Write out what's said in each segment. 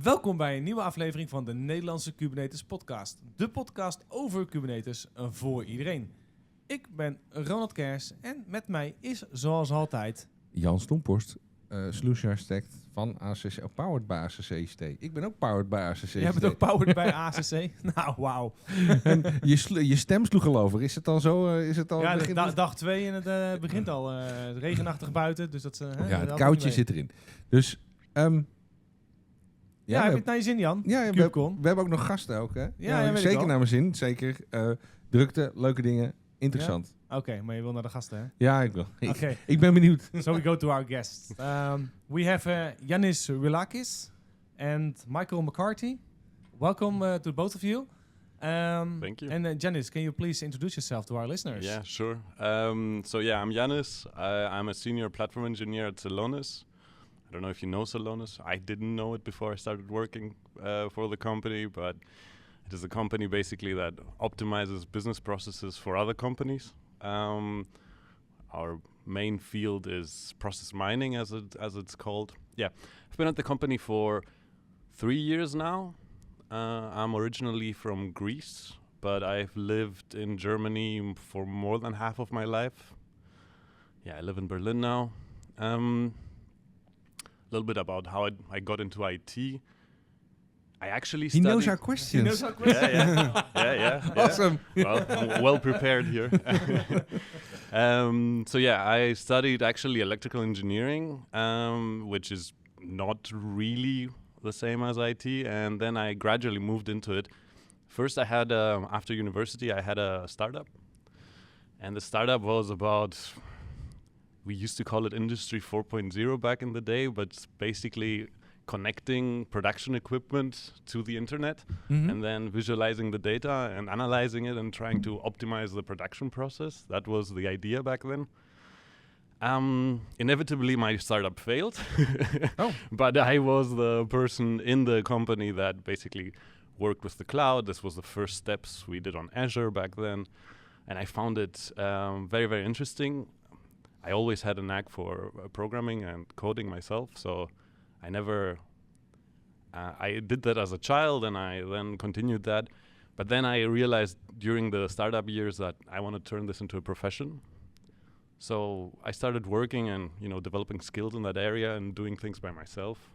Welkom bij een nieuwe aflevering van de Nederlandse Kubernetes podcast. De podcast over Kubernetes voor iedereen. Ik ben Ronald Kers en met mij is zoals altijd Jan Stomphorst, solution architect van ACC, powered by ACC. Ik ben ook powered by ACC. Jij bent ook powered bij ACC? Nou, wauw. Je stem sloeg al over. Is het al zo? Ja, dag 2 en het begint al. Regenachtig buiten. Dus dat, het koudje zit erin. Dus... heb je het naar je zin, Jan? Ja, we hebben ook nog gasten ook, hè? Ja, zeker naar mijn zin. Zeker. Drukte, leuke dingen. Interessant. Ja? Oké, maar je wil naar de gasten, hè? Ja, ik wil. Okay. Ik ben benieuwd. So we go to our guests. We have Jannis Relakis and Seiwald-McCarty. Welcome to both of you. Thank you. And Jannis, can you please introduce yourself to our listeners? Yeah, sure. I'm Jannis. I'm a senior platform engineer at Celonis. I don't know if you know Celonis. I didn't know it before I started working for the company, but it is a company basically that optimizes business processes for other companies. Our main field is process mining, as it's called. Yeah, I've been at the company for 3 years now. I'm originally from Greece, but I've lived in Germany for more than half of my life. Yeah, I live in Berlin now. A little bit about how I got into IT. I actually studied... He knows our questions. Yeah. Awesome. Well prepared here. I studied actually electrical engineering, which is not really the same as IT, and then I gradually moved into it. First, I had after university, I had a startup, and the startup was about. We used to call it Industry 4.0 back in the day, but it's basically connecting production equipment to the internet and then visualizing the data and analyzing it and trying to optimize the production process. That was the idea back then. Inevitably, my startup failed, but I was the person in the company that basically worked with the cloud. This was the first steps we did on Azure back then, and I found it very, very interesting. I always had a knack for programming and coding myself, so I never... I did that as a child, and I then continued that. But then I realized during the startup years that I want to turn this into a profession. So I started working and developing skills in that area and doing things by myself,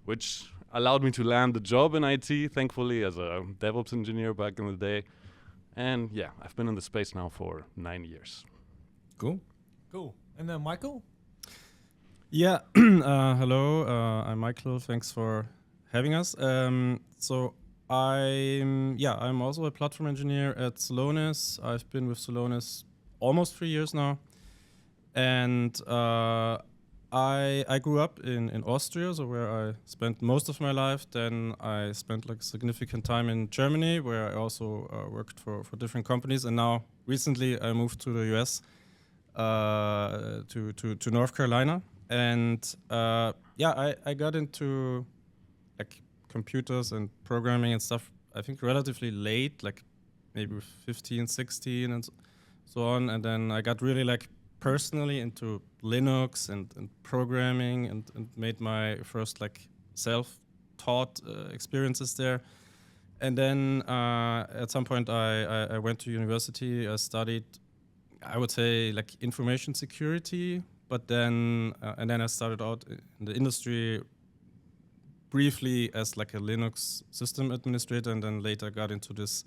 which allowed me to land a job in IT, thankfully, as a DevOps engineer back in the day. And yeah, I've been in the space now for 9 years. Cool. And then Michael? Yeah, hello, I'm Michael. Thanks for having us. I'm also a platform engineer at Celonis. I've been with Celonis almost 3 years now. And I grew up in Austria, so where I spent most of my life. Then I spent significant time in Germany, where I also worked for different companies. And now recently I moved to the US. To North Carolina, and I got into computers and programming and stuff, I think relatively late, maybe 15, 16 and so on, and then I got really personally into Linux and programming and made my first self-taught experiences there. And then at some point I went to university. I studied, I would say, information security, but then I started out in the industry briefly as a Linux system administrator, and then later got into this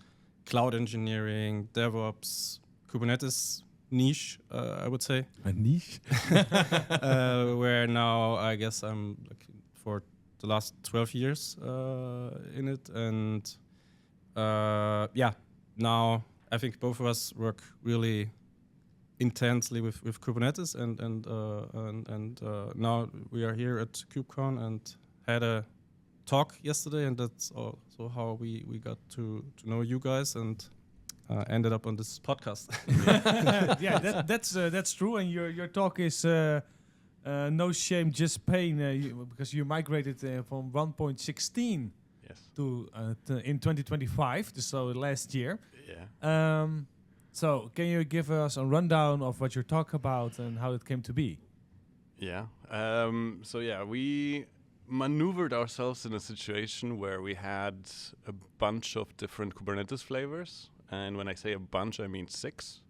cloud engineering, DevOps, Kubernetes niche, I would say. A niche? Where now I guess I'm for the last 12 years in it, and now I think both of us work really intensely with Kubernetes, and now we are here at KubeCon and had a talk yesterday, and that's also how we got to know you guys and ended up on this podcast. Yeah, that's true, and your talk is no shame, just pain, because you migrated from 1.16 to in 2025, so last year. Yeah. So can you give us a rundown of what you're talking about and how it came to be? Yeah. We maneuvered ourselves in a situation where we had a bunch of different Kubernetes flavors. And when I say a bunch, I mean 6.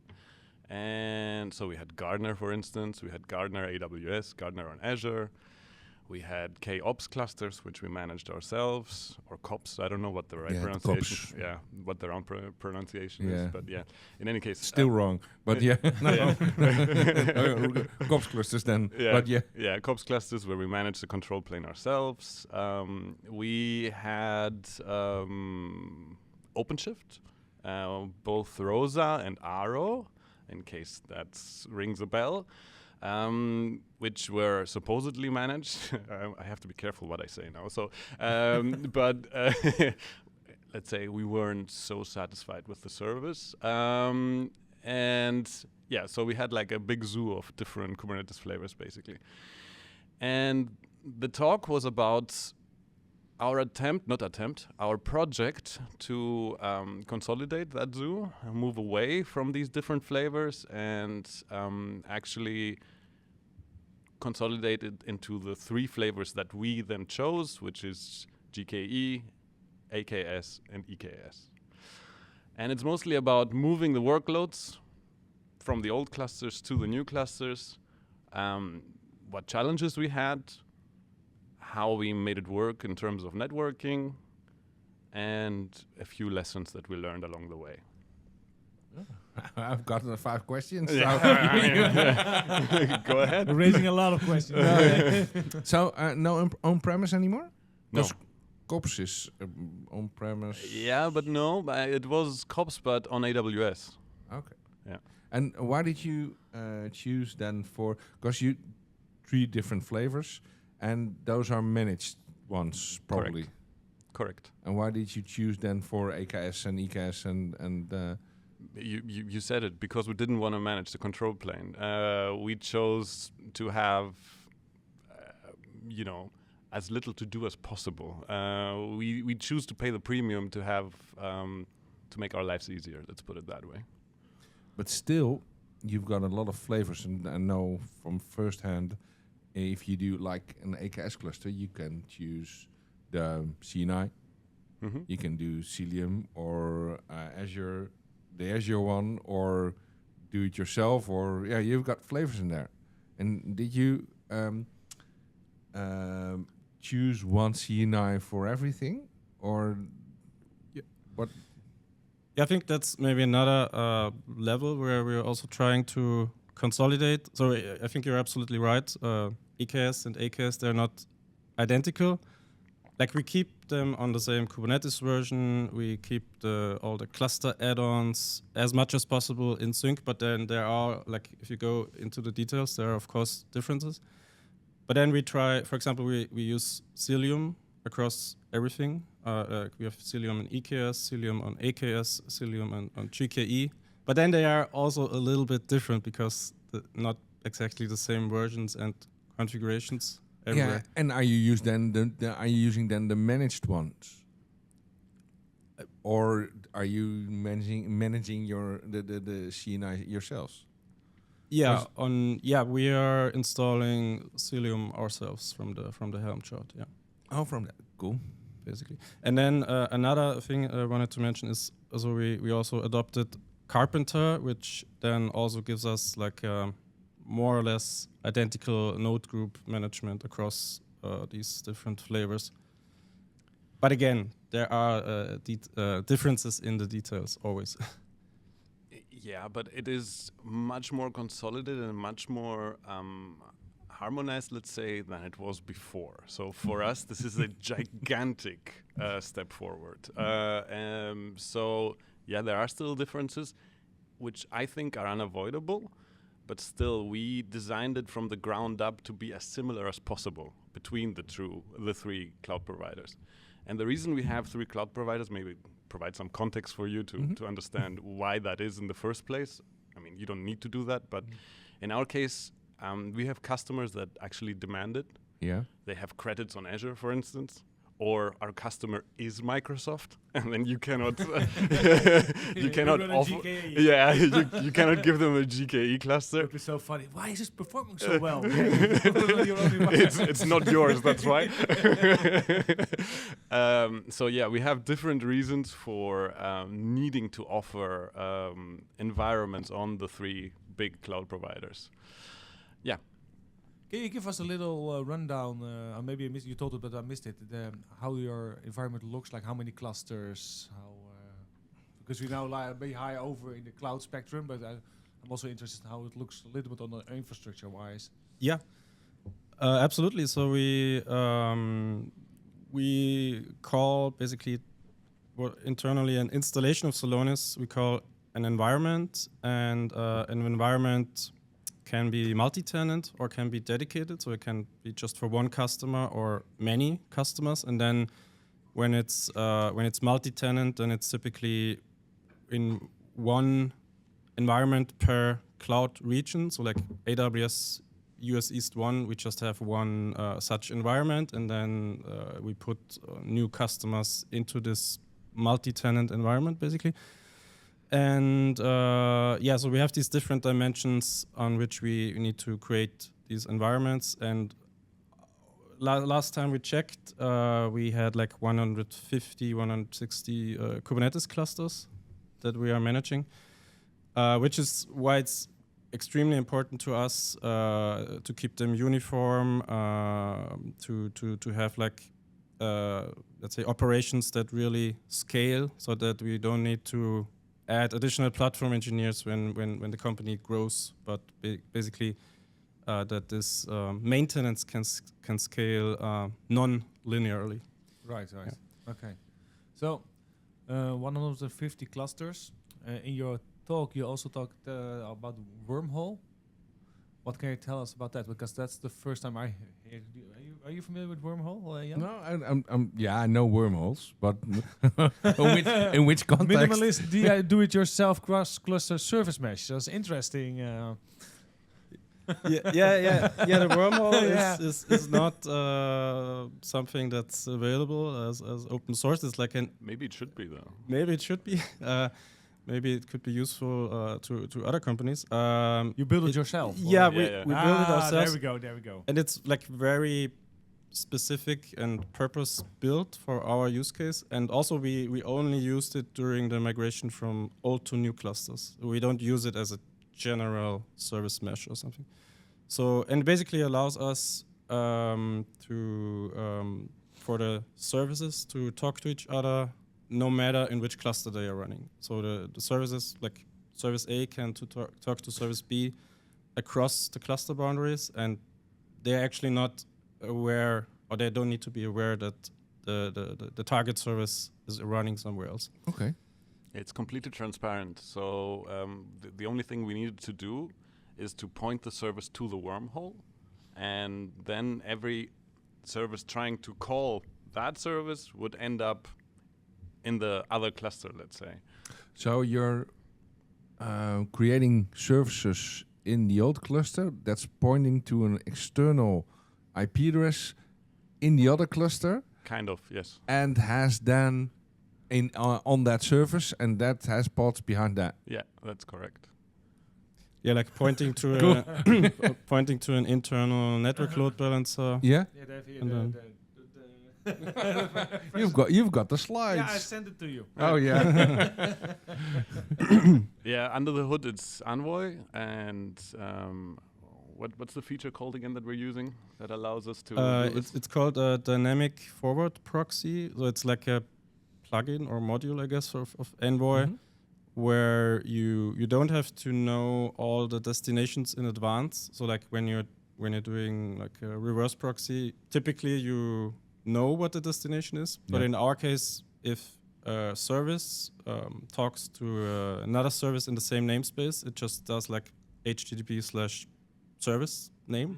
And so we had Gardener, for instance. We had Gardener AWS, Gardener on Azure. We had KOps clusters, which we managed ourselves, or COPS. I don't know what the right pronunciation. Yeah, what the wrong pronunciation is. But yeah, in any case, still wrong. But COPS clusters then. Yeah, but COPS clusters where we managed the control plane ourselves. We had OpenShift, both Rosa and ARO, in case that rings a bell. Which were supposedly managed. I have to be careful what I say now. So, but let's say we weren't so satisfied with the service. And yeah, so we had like a big zoo of different Kubernetes flavors, basically. And the talk was about our our project to consolidate that zoo, move away from these different flavors, and actually consolidate it into the 3 flavors that we then chose, which is GKE, AKS, and EKS. And it's mostly about moving the workloads from the old clusters to the new clusters, what challenges we had, how we made it work in terms of networking, and a few lessons that we learned along the way. I've gotten 5 questions. Go ahead. Raising a lot of questions. So no on-premise anymore? No. COPS is on-premise. Yeah, but no. It was COPS, but on AWS. Okay. Yeah. And why did you choose then for... Because you 3 different flavors, and those are managed ones, probably. Correct. And why did you choose then for AKS and EKS and You said it, because we didn't want to manage the control plane. We chose to have, as little to do as possible. We choose to pay the premium to have to make our lives easier. Let's put it that way. But still, you've got a lot of flavors, and I know from first hand, if you do like an AKS cluster, you can choose the CNI. Mm-hmm. You can do Cilium or Azure. The Azure one, or do it yourself, or you've got flavors in there. And did you choose one CNI for everything, or what? Yeah, I think that's maybe another level where we're also trying to consolidate. So I think you're absolutely right. EKS and AKS, they're not identical. Like, we keep them on the same Kubernetes version. We keep all the cluster add-ons as much as possible in sync. But then there are, like, if you go into the details, there are, of course, differences. But then we try, for example, we use Cilium across everything. We have Cilium on EKS, Cilium on AKS, Cilium on GKE. But then they are also a little bit different because not exactly the same versions and configurations. Everywhere. Yeah, and are you using then the managed ones, or are you managing the CNI yourselves? Yeah, we are installing Cilium ourselves from the Helm chart. Yeah. Oh, from that, cool. Basically, and then another thing I wanted to mention is also we also adopted Karpenter, which then also gives us like more or less identical node group management across these different flavors. But again, there are differences in the details always. Yeah, but it is much more consolidated and much more harmonized, let's say, than it was before. So for us, this is a gigantic step forward. So yeah, there are still differences, which I think are unavoidable. But still, we designed it from the ground up to be as similar as possible between the 3 cloud providers. And the reason we have 3 cloud providers, maybe provide some context for you to understand why that is in the first place. I mean, you don't need to do that, but in our case, we have customers that actually demand it. Yeah. They have credits on Azure, for instance, or our customer is Microsoft, and then you cannot you cannot offer you cannot give them a GKE cluster. It would be so funny. Why is this performing so well? It's not yours, that's why. So yeah, we have different reasons for needing to offer environments on the 3 big cloud providers. Yeah. Can you give us a little rundown? Or maybe you told it, but I missed it. How your environment looks like? How many clusters? Because we now lie way high over in the cloud spectrum, but I'm also interested in how it looks a little bit on the infrastructure-wise. Yeah, absolutely. So we call basically internally an installation of Celonis. We call an environment, and an environment can be multi-tenant or can be dedicated, so it can be just for one customer or many customers. And then when it's multi-tenant, then it's typically in one environment per cloud region. So like AWS US East 1, we just have one such environment, and then we put new customers into this multi-tenant environment basically. And so we have these different dimensions on which we need to create these environments. And last time we checked, we had like 150, 160 Kubernetes clusters that we are managing, which is why it's extremely important to us to keep them uniform, to have like let's say operations that really scale, so that we don't need to add additional platform engineers when the company grows, but basically that this maintenance can scale non-linearly. Right. Yeah. Okay. So 150 clusters. In your talk, you also talked about Wormhole. What can you tell us about that? Because that's the first time I hear. Are you familiar with Wormhole? Jan? No, I know wormholes, but in which context? Minimalist do-it-yourself cross-cluster service mesh. That's interesting. Yeah. The wormhole is not something that's available as open source. It's like maybe it should be though. Maybe it should be. Maybe it could be useful to other companies. You build it yourself? We build it ourselves. There we go. And it's like very specific and purpose built for our use case. And also we only used it during the migration from old to new clusters. We don't use it as a general service mesh or something. So, and basically allows us for the services to talk to each other no matter in which cluster they are running. So the services, like service A can talk to service B across the cluster boundaries, and they're actually not aware, or they don't need to be aware that the target service is running somewhere else. Okay. It's completely transparent. So the only thing we needed to do is to point the service to the wormhole, and then every service trying to call that service would end up in the other cluster, let's say. So you're creating services in the old cluster that's pointing to an external IP address in the other cluster? Kind of, yes. And has then on that service, and that has pods behind that. Yeah, that's correct. Yeah, like pointing to pointing to an internal network load balancer. Yeah. You've got the slides. Yeah, I sent it to you. Oh yeah. Yeah, under the hood it's Envoy, and what's the feature called again that we're using that allows us to? It's called a dynamic forward proxy. So it's like a plugin or module, I guess, of Envoy, where you don't have to know all the destinations in advance. So like when you're doing like a reverse proxy, typically you know what the destination is. But in our case, if a service talks to another service in the same namespace, it just does like HTTP/service name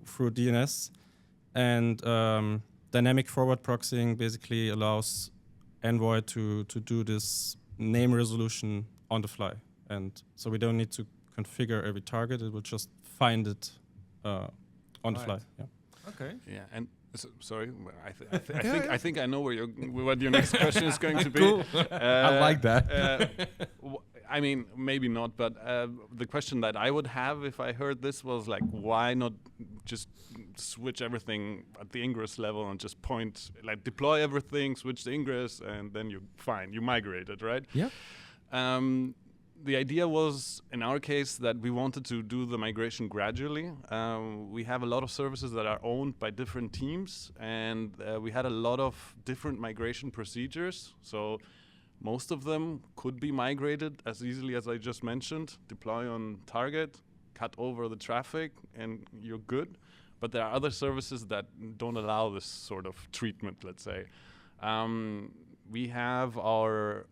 through DNS. And dynamic forward proxying basically allows Envoy to do this name resolution on the fly. And so we don't need to configure every target. It will just find it on the fly. Yeah. Okay. Yeah, and Sorry, I think I know what your next question is going to be. Cool. I like that. I mean, maybe not, but the question that I would have if I heard this was like, why not just switch everything at the ingress level and just deploy everything, switch the ingress, and then you migrate it, right? Yeah. The idea was, in our case, that we wanted to do the migration gradually. We have a lot of services that are owned by different teams, and we had a lot of different migration procedures. So most of them could be migrated as easily as I just mentioned, deploy on target, cut over the traffic, and you're good. But there are other services that don't allow this sort of treatment, let's say. We have our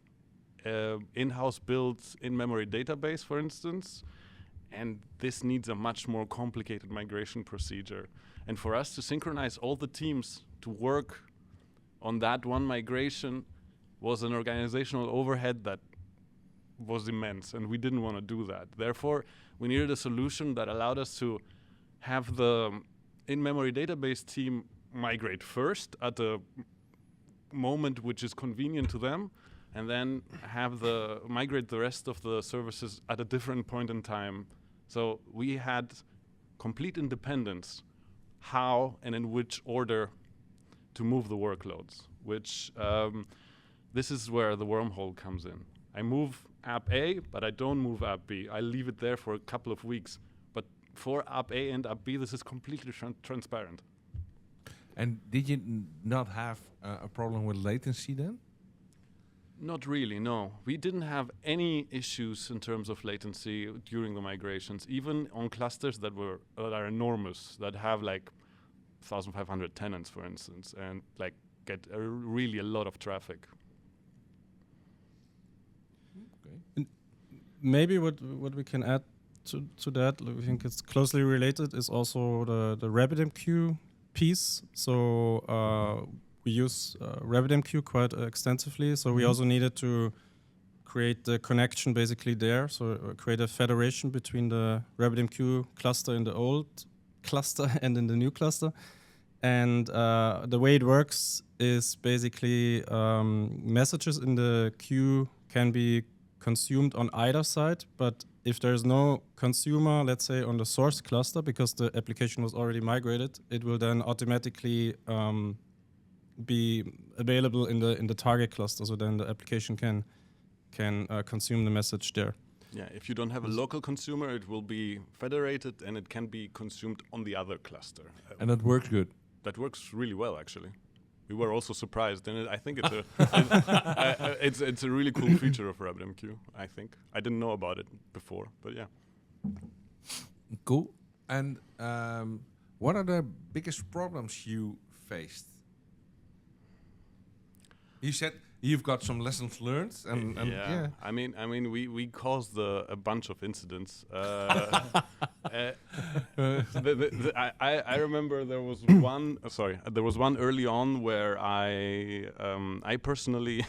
in-house built in-memory database, for instance, and this needs a much more complicated migration procedure. And for us to synchronize all the teams to work on that one migration was an organizational overhead that was immense, and we didn't want to do that. Therefore, we needed a solution that allowed us to have the in-memory database team migrate first at a moment which is convenient to them, and then migrate the rest of the services at a different point in time. So we had complete independence how and in which order to move the workloads, which this is where the wormhole comes in. I move app A, but I don't move app B. I leave it there for a couple of weeks. But for app A and app B, this is completely transparent. And did you not have a problem with latency then? Not really, no. We didn't have any issues in terms of latency during the migrations, even on clusters that are enormous, that have like 1,500 tenants, for instance, and like get really a lot of traffic. Okay. Maybe what we can add to that, I think it's closely related, is also the RabbitMQ piece. So we use RabbitMQ quite extensively, so we also needed to create the connection basically there, so create a federation between the RabbitMQ cluster in the old cluster and in the new cluster. And the way it works is basically messages in the queue can be consumed on either side, but if there's no consumer, let's say on the source cluster, because the application was already migrated, it will then automatically be available in the target cluster, so then the application can consume the message there. Yeah, if you don't have a local consumer, it will be federated and it can be consumed on the other cluster. And that works good. That works really well, actually. We were also surprised, and I think it's a really cool feature of RabbitMQ. I think I didn't know about it before, but yeah. Cool. And what are the biggest problems you faced? You said you've got some lessons learned, and yeah. I mean, we caused a bunch of incidents. I remember there was one. There was one early on where I personally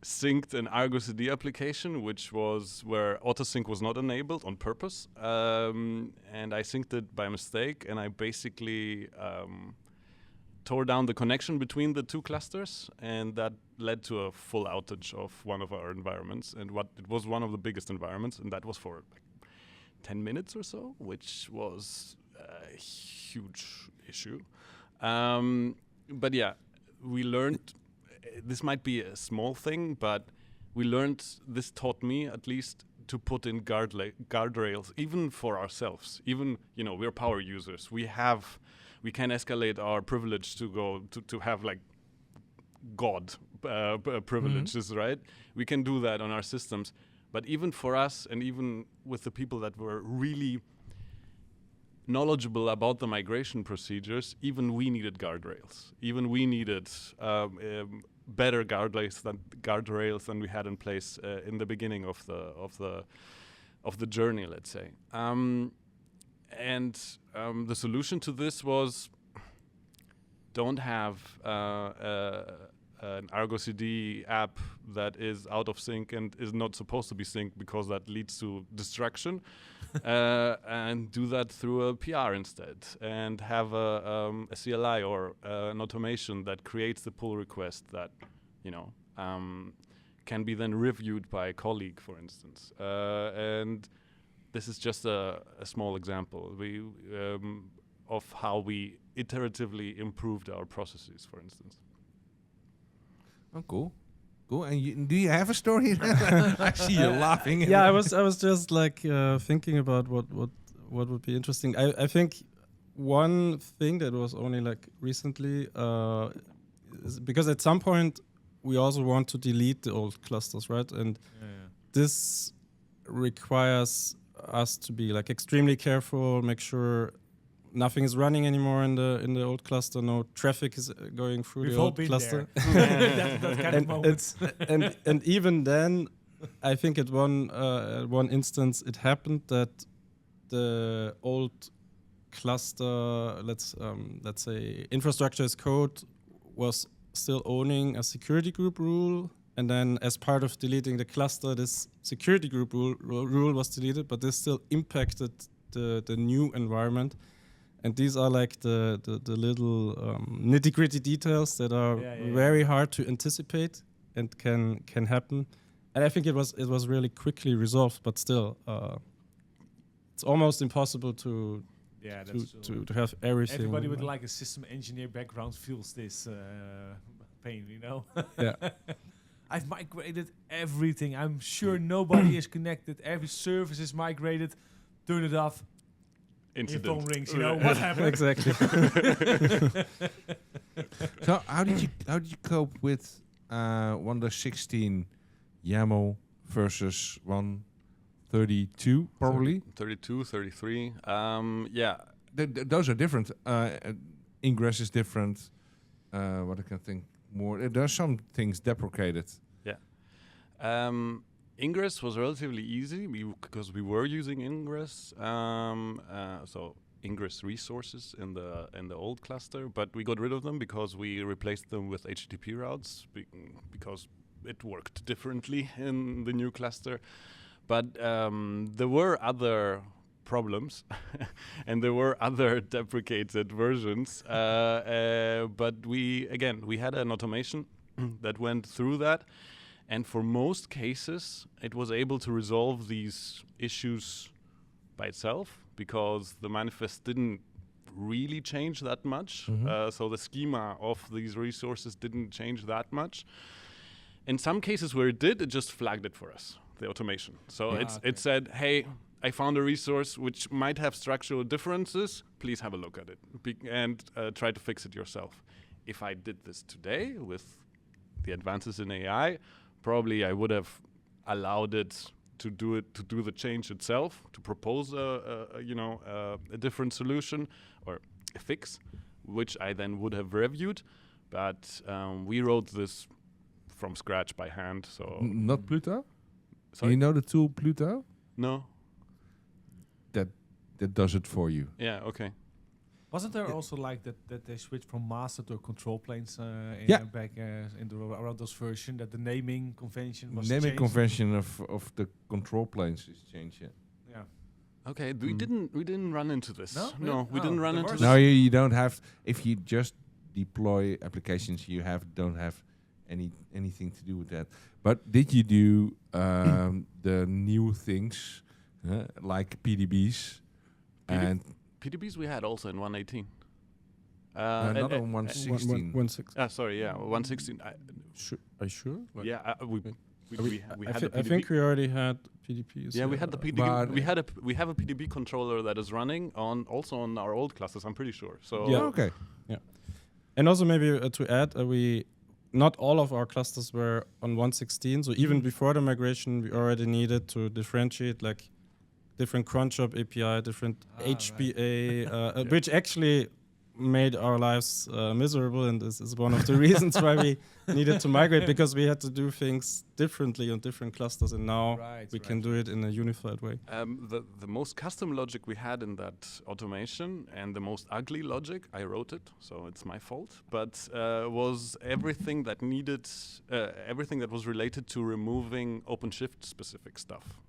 synced an Argo CD application, which was where autosync was not enabled on purpose, and I synced it by mistake, and I basically tore down the connection between the two clusters, and that led to a full outage of one of our environments. And it was one of the biggest environments, and that was for like 10 minutes or so, which was a huge issue. But yeah, we learned, this might be a small thing, but we learned, this taught me at least, to put in guardrails, even for ourselves. Even, we're power users. We can escalate our privilege to go to have like God privileges, right? We can do that on our systems. But even for us, and even with the people that were really knowledgeable about the migration procedures, even we needed guardrails. Even we needed better guardrails than we had in place in the beginning of the journey, let's say. And the solution to this was don't have an Argo CD app that is out of sync and is not supposed to be synced because that leads to destruction, and do that through a PR instead, and have a CLI or an automation that creates the pull request that, can be then reviewed by a colleague, for instance. And this is just a small example of how we iteratively improved our processes, for instance. Oh, cool. And do you have a story? I see you laughing. Yeah, I was just like thinking about what would be interesting. I think one thing that was only like recently, is because at some point we also want to delete the old clusters, right? And this requires us to be like extremely careful, make sure nothing is running anymore in the old cluster. No traffic is going through the old cluster. that kind of moments. And even then, I think at one instance it happened that the old cluster, let's say infrastructure as code, was still owning a security group rule, and then as part of deleting the cluster, this security group rule was deleted, but this still impacted the new environment. And these are like the little nitty-gritty details that are very hard to anticipate and can happen. And I think it was really quickly resolved, but still, it's almost impossible to have everything. Everybody with like a system engineer background feels this pain, Yeah. I've migrated everything. I'm sure nobody is connected. Every service is migrated. Turn it off. Incident. Your phone rings. What happened? Exactly. So how did you cope with 1.16 YAML versus 1.32 probably? 32, 33. Those are different. Ingress is different. What I can think more. There are some things deprecated. Yeah. Ingress was relatively easy because we were using Ingress. So Ingress resources in the old cluster, but we got rid of them because we replaced them with HTTP routes because it worked differently in the new cluster. But there were other problems and there were other deprecated versions. But we had an automation that went through that. And for most cases, it was able to resolve these issues by itself because the manifest didn't really change that much. So the schema of these resources didn't change that much. In some cases where it did, it just flagged it for us, the automation. So it said, hey, I found a resource which might have structural differences. Please have a look at it and try to fix it yourself. If I did this today with the advances in AI, probably I would have allowed it to do the change itself, to propose a different solution or a fix, which I then would have reviewed. But we wrote this from scratch by hand. So not Pluto? Sorry? You know the tool Pluto? No. That does it for you. Yeah. Okay. Wasn't there also like that they switched from master to control planes back around those version, that the naming convention was changed? Convention of the control planes is changed, Yeah. Okay, we didn't run into this. No, we didn't run into this. No, you don't have. If you just deploy applications, you don't have anything to do with that. But did you do the new things like PDBs and PDBs we had also in 118. not on 116. 116. Sorry, yeah, 116. Are you sure? We had the PDB. I think we already had PDPs. Yeah, we had the PDB. We have a PDB controller that is running also on our old clusters. I'm pretty sure. So yeah. Okay. Yeah, and also maybe to add, not all of our clusters were on 116. So even before the migration, we already needed to differentiate like different cron shop API, different HBA, which actually made our lives miserable, and this is one of the reasons why we needed to migrate, because we had to do things differently on different clusters, and now we can do it in a unified way. The most custom logic we had in that automation, and the most ugly logic, I wrote it, so it's my fault, but was everything that needed, everything that was related to removing OpenShift specific stuff.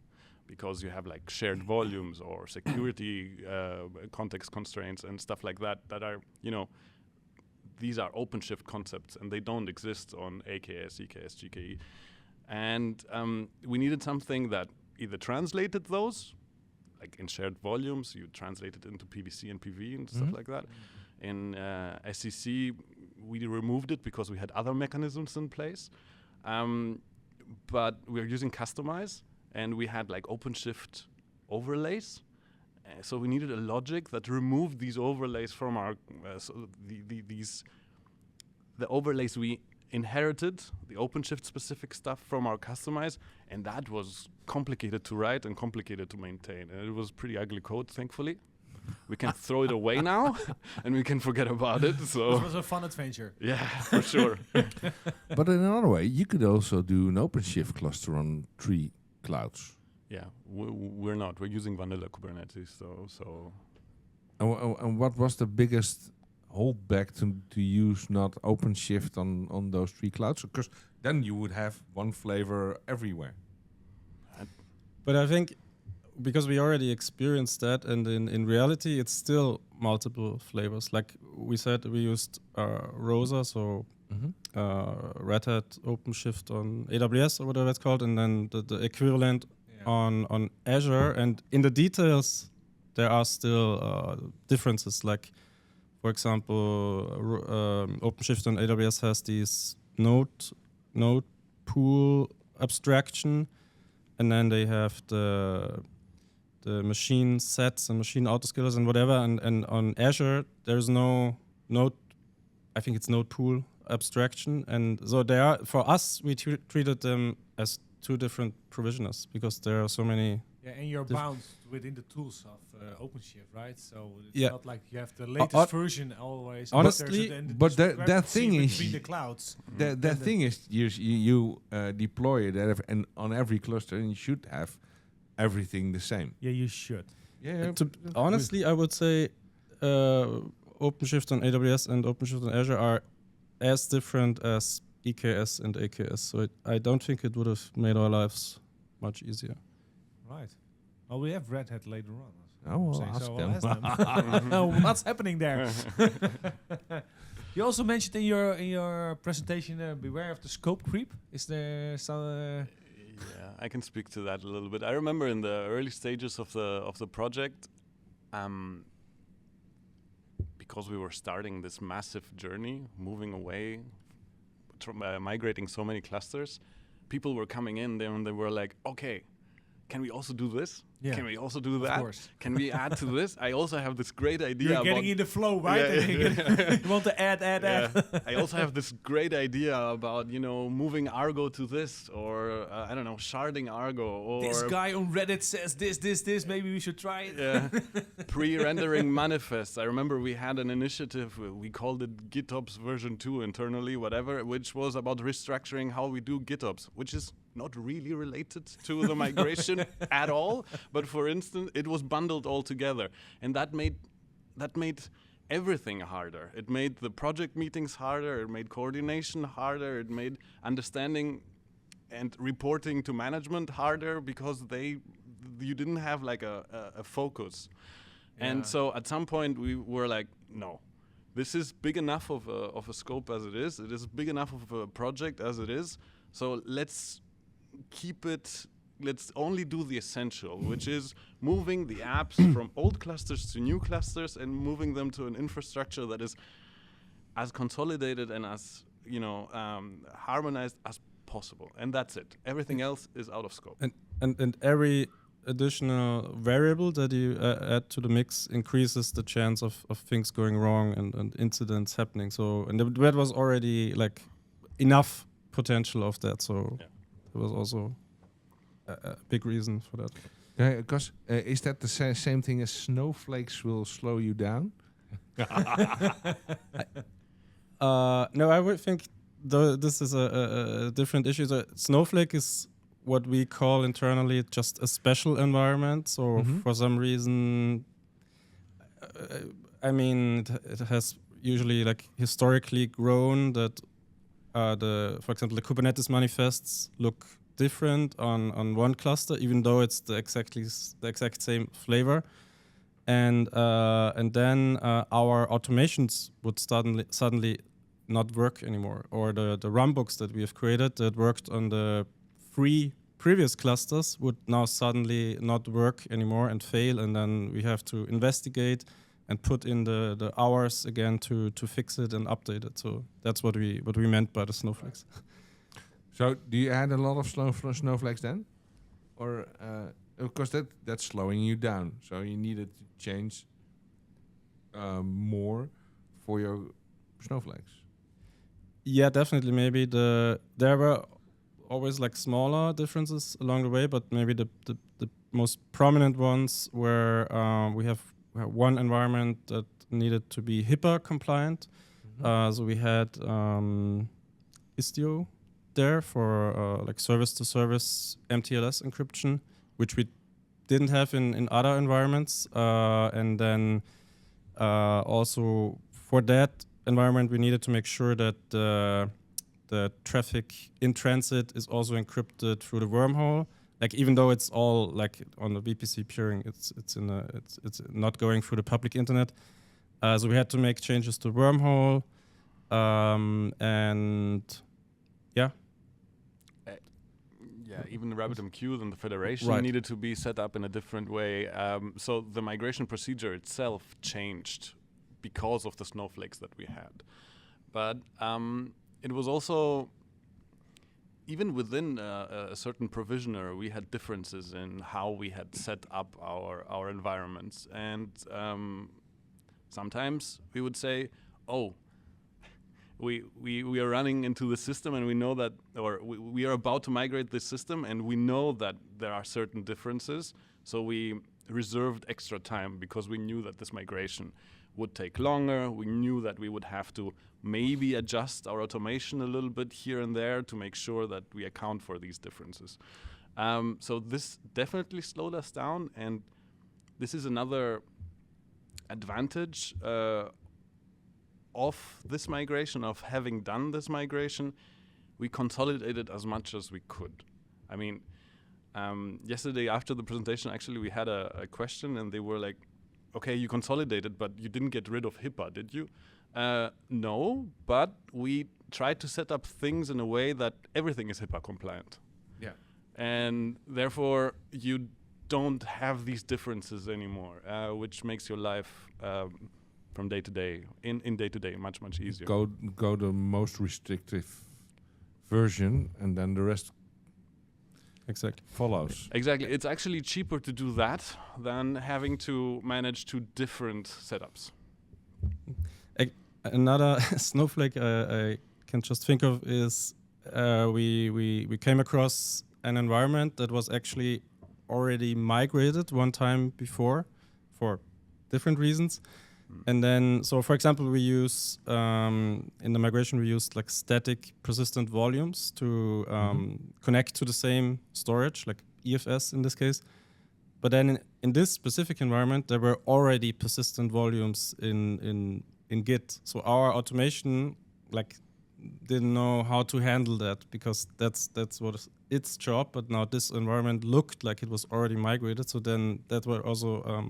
Because you have like shared volumes or security context constraints and stuff like that are, these are OpenShift concepts and they don't exist on AKS, EKS, GKE. And we needed something that either translated those, like in shared volumes, you translate it into PVC and PV and stuff like that. In SEC, we removed it because we had other mechanisms in place. But we're using Customize. And we had like OpenShift overlays. So we needed a logic that removed these overlays from our, the overlays we inherited, the OpenShift specific stuff from our Customize. And that was complicated to write and complicated to maintain. And it was pretty ugly code, thankfully. We can throw it away now and we can forget about it. So it was a fun adventure. Yeah, for sure. But in another way, you could also do an OpenShift cluster on 3 clouds. Yeah, we're not. We're using vanilla Kubernetes, so. And what was the biggest holdback to use not OpenShift on those 3 clouds? Because then you would have one flavor everywhere. But I think because we already experienced that, and in reality, it's still multiple flavors. Like we said, we used Rosa, so Red Hat OpenShift on AWS or whatever it's called, and then the equivalent on Azure. And in the details, there are still differences. Like, for example, OpenShift on AWS has these node pool abstraction, and then they have the machine sets and machine autoscalers and whatever. And on Azure, there's no node. I think it's node pool abstraction, and so they are, for us, we treated them as 2 different provisioners because there are so many. Yeah, and you're bound within the tools of OpenShift, right? So it's not like you have the latest version always. Honestly, but that thing is between the clouds. That thing is you deploy it and on every cluster, and you should have everything the same. Yeah, you should. Yeah. Honestly, I would say OpenShift on AWS and OpenShift on Azure are as different as EKS and AKS. So I don't think it would have made our lives much easier. Right. Well, we have Red Hat later on. Oh, well, ask them. What's happening there? You also mentioned in your presentation, beware of the scope creep. Is there some? Yeah, I can speak to that a little bit. I remember in the early stages of the project, because we were starting this massive journey, moving away, migrating so many clusters, people were coming in there and they were like, okay, can we also do this? Yeah. Can we also do that? Of course. Can we add to this? I also have this great idea. You're getting in the flow, right? You want to add. I also have this great idea about, moving Argo to this, or I don't know, sharding Argo. Or this guy on Reddit says this. Maybe we should try it. Yeah. Pre-rendering manifests. I remember we had an initiative. We called it GitOps version 2 internally, whatever, which was about restructuring how we do GitOps, which is not really related to the migration at all. But for instance, it was bundled all together, and that made everything harder. It made the project meetings harder. It made coordination harder. It made understanding and reporting to management harder because you didn't have like a focus. Yeah. And so at some point we were like, no, this is big enough of a scope as it is. It is big enough of a project as it is. So let's keep it. Let's only do the essential, which is moving the apps from old clusters to new clusters and moving them to an infrastructure that is as consolidated and as harmonized as possible. And that's it. Everything else is out of scope. And every additional variable that you add to the mix increases the chance of things going wrong and incidents happening. So, and that was already like enough potential of that. So it was also a big reason for that. Because is that the same thing as snowflakes will slow you down? No, I would think this is a different issue. So Snowflake is what we call internally just a special environment. So for some reason, I mean, it has usually like historically grown that for example, the Kubernetes manifests look different on one cluster, even though it's the exact same flavor. And then our automations would suddenly not work anymore, or the runbooks that we have created that worked on the 3 previous clusters would now suddenly not work anymore and fail, and then we have to investigate and put in the hours again to fix it and update it. So that's what we meant by the snowflakes. So do you add a lot of snowflakes then, or because that's slowing you down? So you needed to change more for your snowflakes. Yeah, definitely. Maybe there were always like smaller differences along the way, but maybe the most prominent ones were we have one environment that needed to be HIPAA compliant. So we had Istio there for like service-to-service MTLS encryption, which we didn't have in other environments. And then also for that environment, we needed to make sure that the traffic in transit is also encrypted through the wormhole. Like even though it's all like on the VPC peering, it's not going through the public internet. So we had to make changes to wormhole, and yeah. Yeah, even the RabbitMQ and the federation needed to be set up in a different way. So the migration procedure itself changed because of the snowflakes that we had. But it was also, even within a certain provisioner, we had differences in how we had set up our environments. And sometimes we would say, oh, we are running into the system and we know that, or we are about to migrate this system and we know that there are certain differences. So we reserved extra time because we knew that this migration would take longer. We knew that we would have to maybe adjust our automation a little bit here and there to make sure that we account for these differences. So this definitely slowed us down, and this is another advantage of this migration, of having done this migration. We consolidated as much as we could. I mean, yesterday after the presentation, actually, we had a question, and they were like, okay, you consolidated, but you didn't get rid of HIPAA, did you? No, but we tried to set up things in a way that everything is HIPAA compliant. Yeah. And therefore, you don't have these differences anymore, which makes your life from day to day, in day to day, much, much easier. Go the most restrictive version, and then the rest follows. Exactly. It's actually cheaper to do that than having to manage 2 different setups. Another snowflake I can just think of is we came across an environment that was actually already migrated one time before for different reasons. And then, so for example, we use, in the migration, we used like static persistent volumes to connect to the same storage, like EFS in this case. But then in this specific environment, there were already persistent volumes in Git. So our automation like didn't know how to handle that, because that's what its job. But now this environment looked like it was already migrated. So then that were also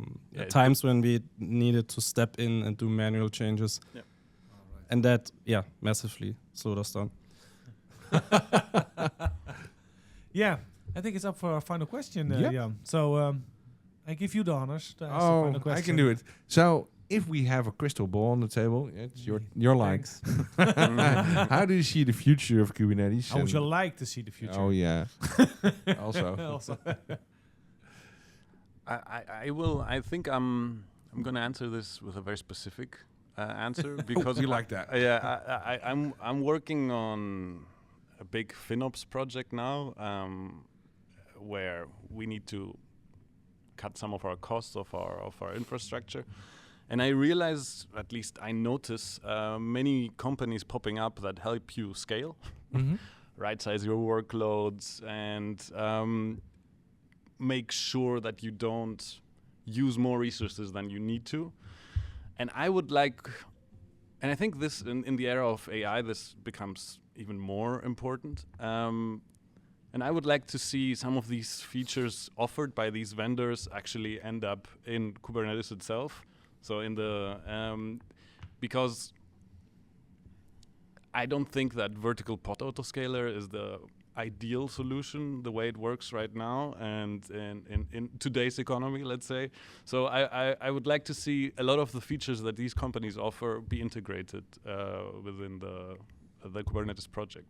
times when we needed to step in and do manual changes. Yeah. And that, massively slowed us down. Yeah, I think it's up for our final question, Jan. So I give you the honors to ask the final question. I can do it. So if we have a crystal ball on the table, it's your line. How do you see the future of Kubernetes? How would you like to see the future? Oh yeah. also. I think I'm going to answer this with a very specific answer because you like that. I'm working on a big FinOps project now, where we need to cut some of our costs of our infrastructure. And I realize, at least I notice, many companies popping up that help you scale, right-size your workloads, and make sure that you don't use more resources than you need to. And I would like, and I think this, in the era of AI, this becomes even more important. And I would like to see some of these features offered by these vendors actually end up in Kubernetes itself. So in the, because I don't think that vertical pod autoscaler is the ideal solution the way it works right now and in today's economy, let's say. So I would like to see a lot of the features that these companies offer be integrated within the Kubernetes project.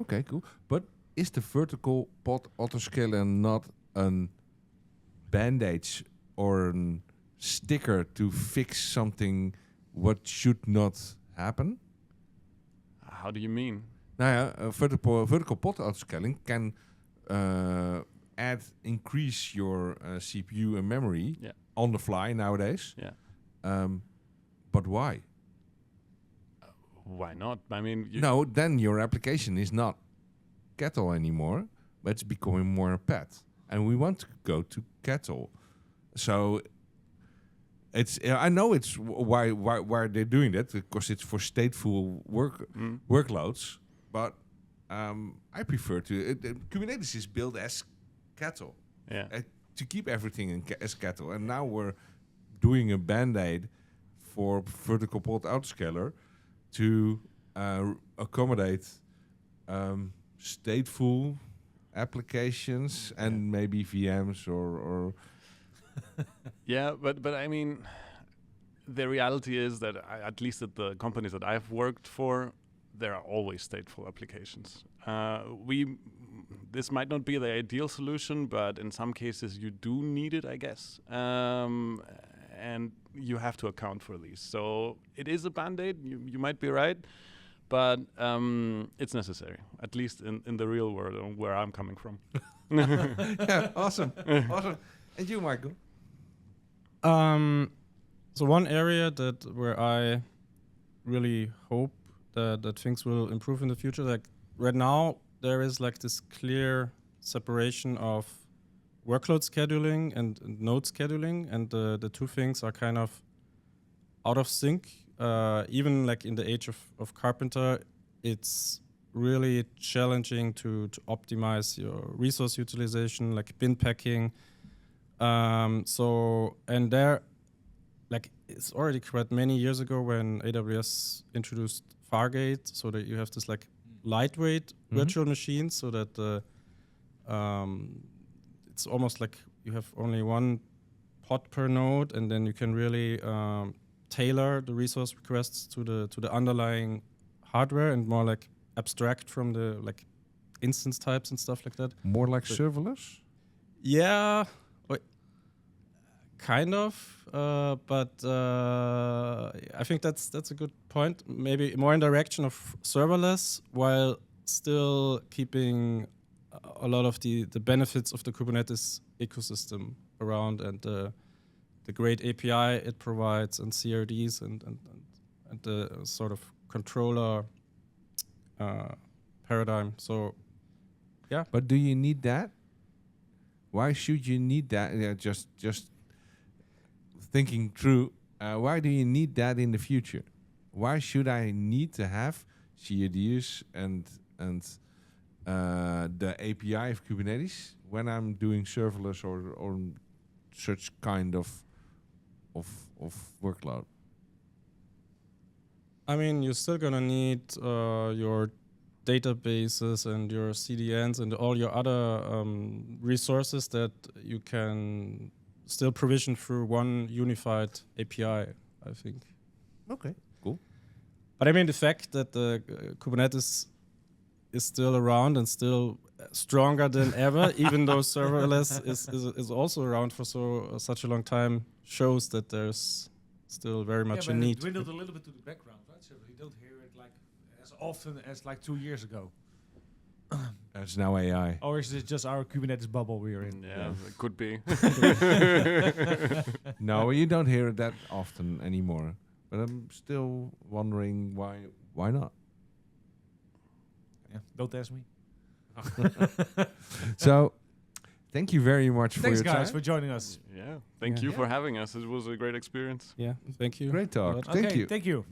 Okay, cool. But is the vertical pod autoscaler not a band-aid or a sticker to fix something what should not happen? How do you mean? Nou ja, vertical pod autoscaling can increase your CPU and memory on the fly nowadays. Yeah. But why? Why not? I mean, no, then your application is not Kettle anymore, but it's becoming more a pet. And we want to go to Kettle. So it's I know it's why they're doing that, because it's for stateful workloads. But I prefer to Kubernetes is built as Kettle, to keep everything as Kettle. And now we're doing a band-aid for vertical pod autoscaler to accommodate stateful applications and maybe VMs or yeah, but I mean, the reality is that at least at the companies that I've worked for, there are always stateful applications. This might not be the ideal solution, but in some cases you do need it, I guess. And you have to account for these. So it is a band-aid, you might be right, but it's necessary, at least in the real world where I'm coming from. Yeah, awesome. Awesome. And you, Michael? So one area where I really hope that things will improve in the future, like right now there is like this clear separation of workload scheduling and node scheduling, and the two things are kind of out of sync. Even like in the age of Karpenter, it's really challenging to optimize your resource utilization, like bin packing. And there, like, it's already quite many years ago when AWS introduced Fargate, so that you have this like lightweight virtual machines, so that it's almost like you have only one pod per node, and then you can really tailor the resource requests to the underlying hardware and more like abstract from the like instance types and stuff like that. More like serverless? Yeah, kind of, but I think that's a good point. Maybe more in the direction of serverless, while still keeping a lot of the benefits of the Kubernetes ecosystem around, and the great API it provides, and CRDs and the sort of controller paradigm. So, yeah. But do you need that? Why should you need that? Yeah, just thinking through, why do you need that in the future? Why should I need to have CRDs and the API of Kubernetes when I'm doing serverless or such kind of workload? I mean, you're still gonna need your databases and your CDNs and all your other resources that you can still provision through one unified API, I think. Okay, cool. But I mean, the fact that the Kubernetes is still around and still stronger than ever, even though serverless is also around for such a long time, shows that there's still very much a need. It dwindled a little bit to the background, right? So you don't hear it like as often as like 2 years ago. It's now AI. Or is it just our Kubernetes bubble we're in? Yeah, it could be. No, you don't hear it that often anymore. But I'm still wondering why not? Yeah, don't ask me. So, thank you very much for Thanks, your guys, time. for joining us. Yeah, thank you for having us. It was a great experience. Yeah, thank you. Great talk. a lot. Thank Okay, you. Thank you.